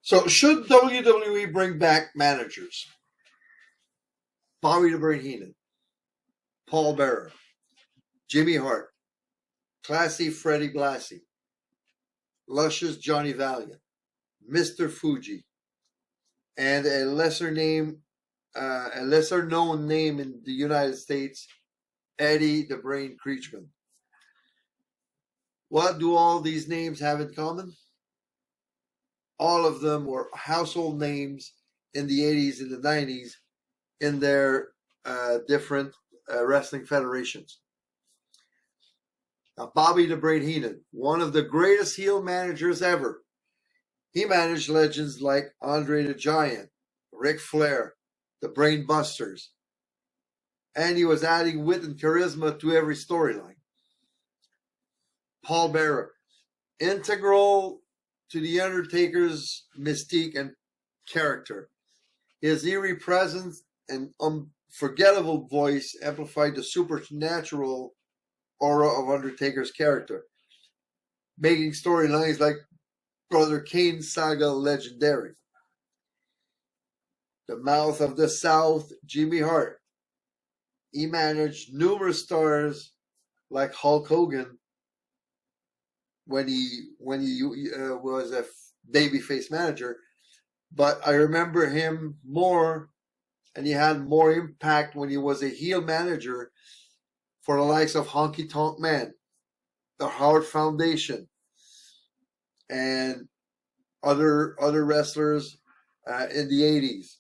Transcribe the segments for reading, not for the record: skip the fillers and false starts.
So should WWE bring back managers? Bobby the Brain Heenan, Paul Bearer, Jimmy Hart, Classy Freddie Blassie, Luscious Johnny Valiant, Mr. Fuji, and a lesser known name in the United States, Eddie the Brain Creechman. What do all these names have in common? All of them were household names in the 80s and the 90s in their different wrestling federations. Now, Bobby the Brain Heenan, one of the greatest heel managers ever. He managed legends like Andre the Giant, Ric Flair, the Brain Busters, and he was adding wit and charisma to every storyline. Paul Bearer, integral to The Undertaker's mystique and character. His eerie presence and unforgettable voice amplified the supernatural aura of Undertaker's character, making storylines like Brother Kane's saga legendary. The Mouth of the South, Jimmy Hart. He managed numerous stars like Hulk Hogan when he was a babyface manager, but I remember him more, and he had more impact when he was a heel manager for the likes of Honky Tonk Man, the Howard Foundation, and other wrestlers in the 80s.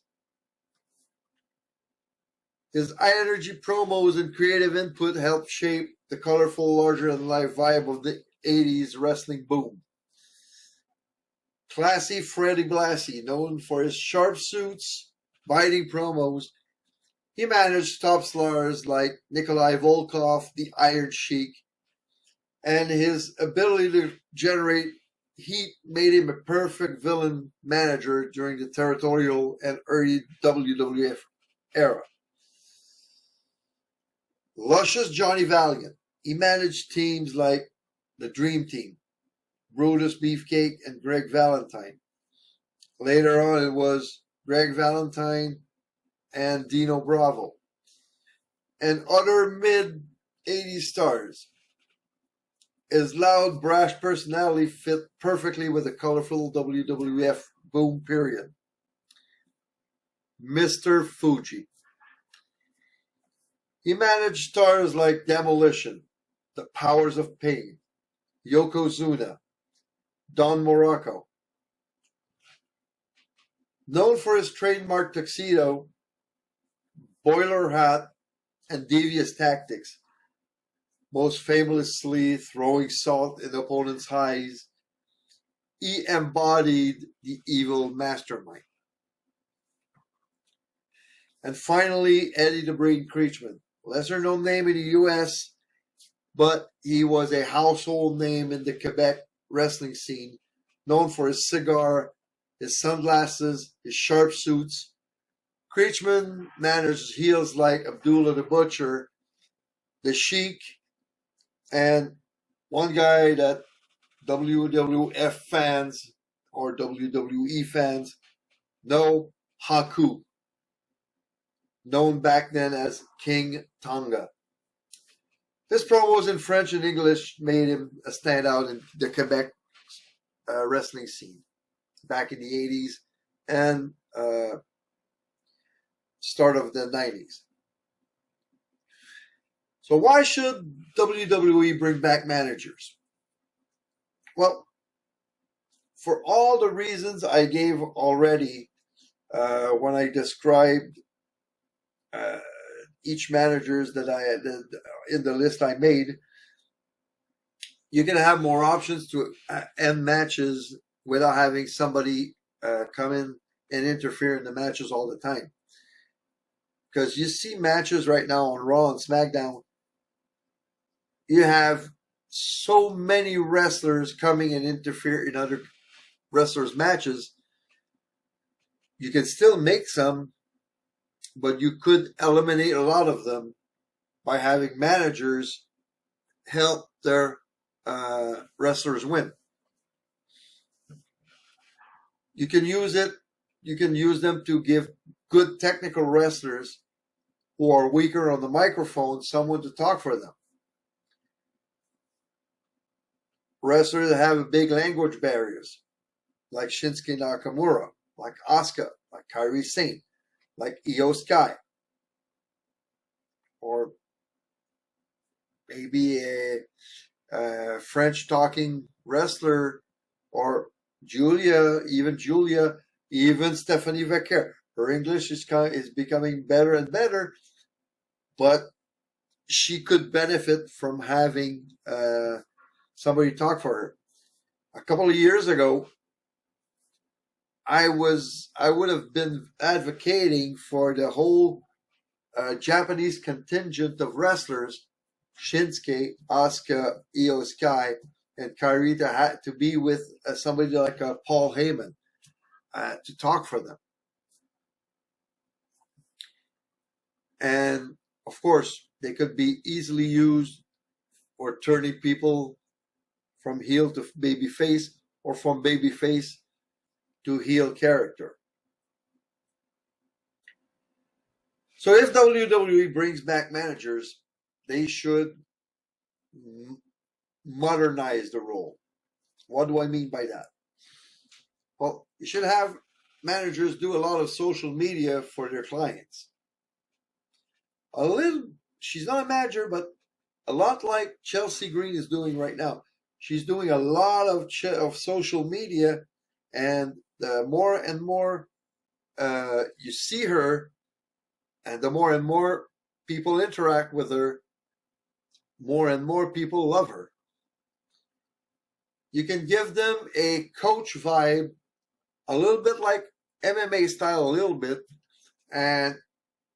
His high-energy promos and creative input helped shape the colorful, larger-than-life vibe of the 80s wrestling boom. Classy Freddie Blassie, known for his sharp suits, biting promos, he managed top stars like Nikolai Volkov, the Iron Sheik, and his ability to generate heat made him a perfect villain manager during the territorial and early WWF era. Luscious Johnny Valiant. He managed teams like the Dream Team, Brutus Beefcake, and Greg Valentine. Later on, it was Greg Valentine and Dino Bravo, and other mid-80s stars. His loud, brash personality fit perfectly with the colorful WWF boom period. Mr. Fuji. He managed stars like Demolition, The Powers of Pain, Yokozuna, Don Morocco. Known for his trademark tuxedo, boiler hat, and devious tactics, most famously throwing salt in opponents' eyes, he embodied the evil mastermind. And finally, Eddie the Brain Creechman, lesser known name in the U.S., but he was a household name in the Quebec wrestling scene, known for his cigar, his sunglasses, his sharp suits. Creechman managed heels like Abdullah the Butcher, the Sheik, and one guy that WWF fans or WWE fans know, Haku, known back then as King Tonga. His promos in French and English made him a standout in the Quebec wrestling scene back in the 80s and start of the 90s. So why should WWE bring back managers? Well, for all the reasons I gave already when I described each managers that I had in the list I made, you're going to have more options to end matches without having somebody come in and interfere in the matches all the time. Because you see matches right now on Raw and SmackDown, you have so many wrestlers coming and interfere in other wrestlers' matches. You can still make some, but you could eliminate a lot of them by having managers help their wrestlers win. You can use it. You can use them to give good technical wrestlers who are weaker on the microphone someone to talk for them. Wrestlers that have big language barriers, like Shinsuke Nakamura, like Asuka, like Kairi Sane, like Io Sky, or maybe a French-talking wrestler, or Julia, even Stephanie Vecker. Her English is becoming better and better, but she could benefit from having somebody talk for her. A couple of years ago, I would have been advocating for the whole Japanese contingent of wrestlers, Shinsuke, Asuka, Io Sky, and Kairi to be with somebody like Paul Heyman to talk for them. And of course, they could be easily used for turning people from heel to babyface, or from babyface to heel character. So if WWE brings back managers, they should modernize the role. What do I mean by that? Well, you should have managers do a lot of social media for their clients. She's not a manager, but a lot like Chelsea Green is doing right now. She's doing a lot of social media, and the more and more you see her, and the more and more people interact with her, more and more people love her. You can give them a coach vibe, a little bit like MMA style, a little bit, and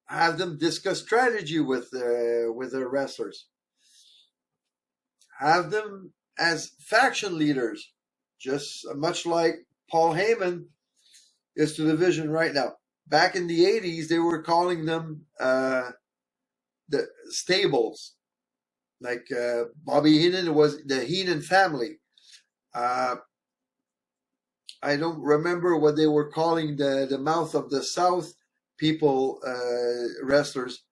have them discuss strategy with their wrestlers. Have them as faction leaders, just much like Paul Heyman is to the division right now. Back in the 80s, they were calling them the stables. Like Bobby Heenan was the Heenan family. I don't remember what they were calling the Mouth of the South people, wrestlers,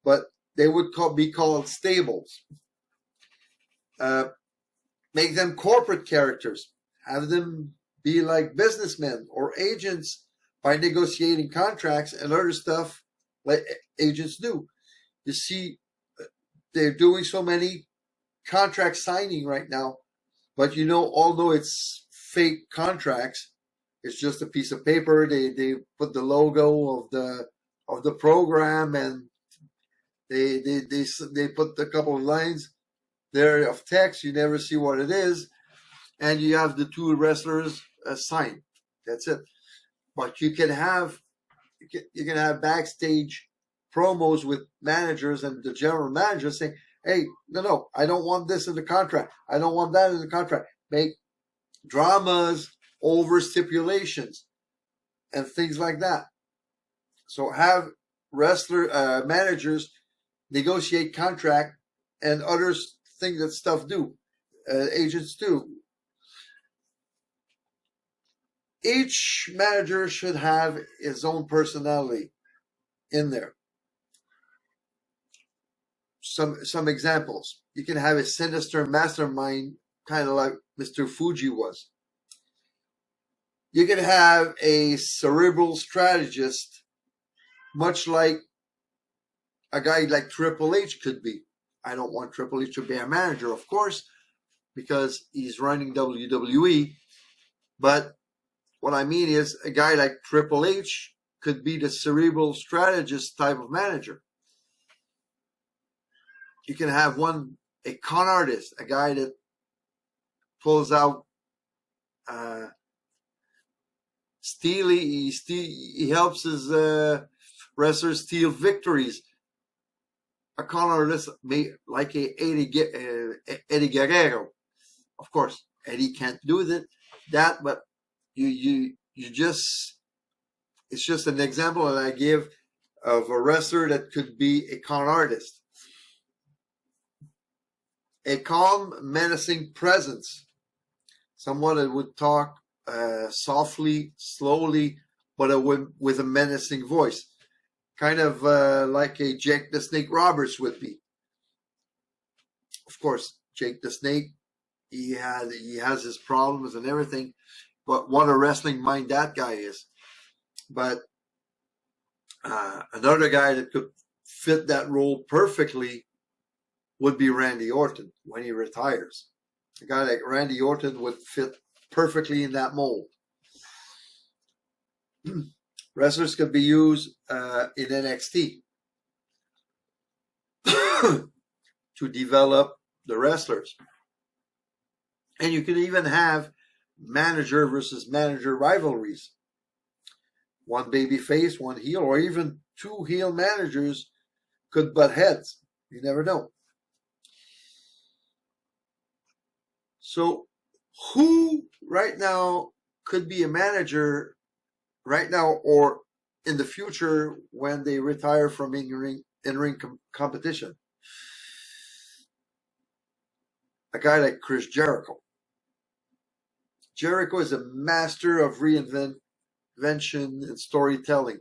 but they would be called stables. Make them corporate characters. Have them be like businessmen or agents by negotiating contracts and other stuff like agents do. You see, they're doing so many contract signing right now, but although it's fake contracts, it's just a piece of paper. They put the logo of the program, and they put a couple of lines there of text. You never see what it is, and you have the two wrestlers sign. That's it. But you can have backstage promos with managers and the general manager saying, "Hey, no, I don't want this in the contract. I don't want that in the contract." Make dramas over stipulations and things like that. So have managers negotiate contract and other things that stuff do, agents do. Each manager should have his own personality in there. Some examples. You can have a sinister mastermind, kind of like Mr. Fuji was. You can have a cerebral strategist, much like a guy like Triple H could be. I don't want Triple H to be a manager, of course, because he's running WWE. But what I mean is a guy like Triple H could be the cerebral strategist type of manager. You can have a con artist, a guy that pulls out he helps his wrestlers steal victories. A con artist like Eddie Guerrero. Of course, Eddie can't do that, but you just, it's just an example that I give of a wrestler that could be a con artist. A calm, menacing presence. Someone that would talk softly, slowly, but with a menacing voice, kind of like a Jake the Snake Roberts would be. Of course, Jake the Snake, he has his problems and everything, but what a wrestling mind that guy is. But another guy that could fit that role perfectly would be Randy Orton when he retires. A guy like Randy Orton would fit perfectly in that mold. Wrestlers could be used in NXT to develop the wrestlers. And you could even have manager versus manager rivalries. One baby face, one heel, or even two heel managers could butt heads. You never know. So who right now could be a manager right now or in the future when they retire from in-ring competition? A guy like Chris Jericho. Jericho is a master of reinvention and storytelling.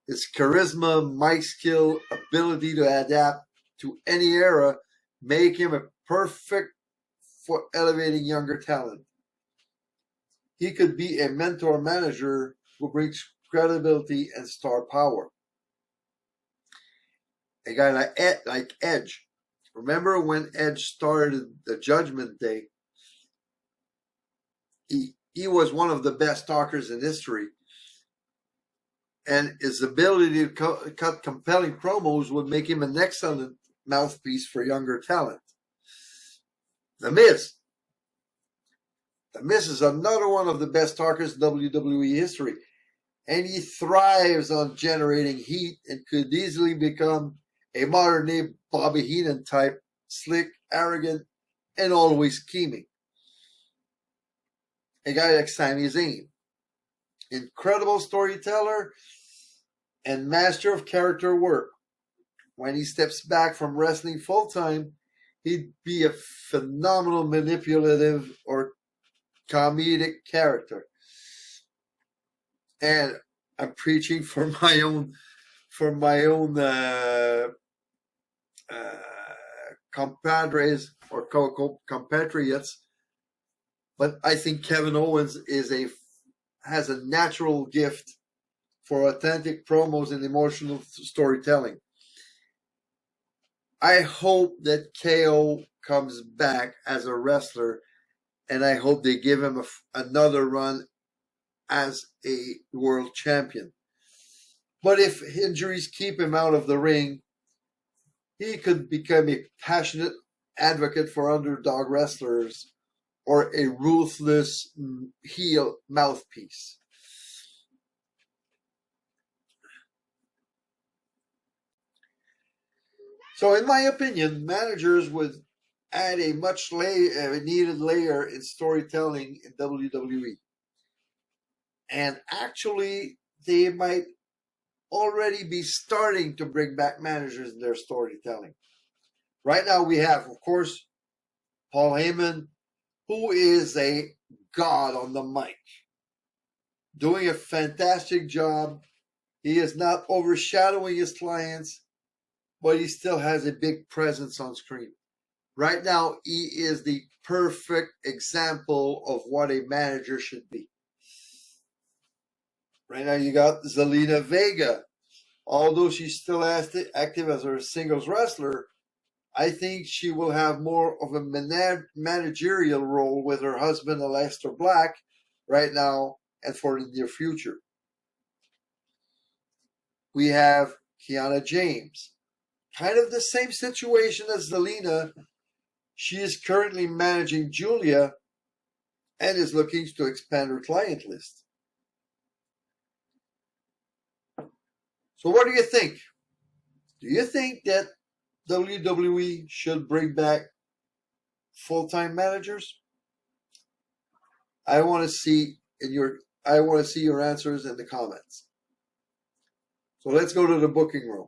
His charisma, mic skill, ability to adapt to any era make him a perfect for elevating younger talent. He could be a mentor manager who brings credibility and star power. A guy like Edge. Remember when Edge started the Judgment Day? He was one of the best talkers in history. And his ability to cut compelling promos would make him an excellent mouthpiece for younger talent. The Miz. The Miz is another one of the best talkers in WWE history. And he thrives on generating heat and could easily become a modern-day Bobby Heenan type, slick, arrogant, and always scheming. A guy like Sami Zayn. Incredible storyteller and master of character work. When he steps back from wrestling full-time, he'd be a phenomenal manipulative or comedic character. And I'm preaching for my own compadres or compatriots, but I think Kevin Owens has a natural gift for authentic promos and emotional storytelling. I hope that KO comes back as a wrestler, and I hope they give him another run as a world champion. But if injuries keep him out of the ring, he could become a passionate advocate for underdog wrestlers or a ruthless heel mouthpiece. So in my opinion, managers would add a much needed layer in storytelling in WWE. And actually, they might already be starting to bring back managers in their storytelling. Right now we have, of course, Paul Heyman, who is a god on the mic, doing a fantastic job. He is not overshadowing his clients, but he still has a big presence on screen. Right now, he is the perfect example of what a manager should be. Right now, you got Zelina Vega. Although she's still active as a singles wrestler, I think she will have more of a managerial role with her husband, Aleister Black, right now and for the near future. We have Kiana James. Kind of the same situation as Zelina. She is currently managing Julia and is looking to expand her client list. So what do you think? Do you think that WWE should bring back full-time managers? I want to see your answers in the comments. So let's go to the booking room.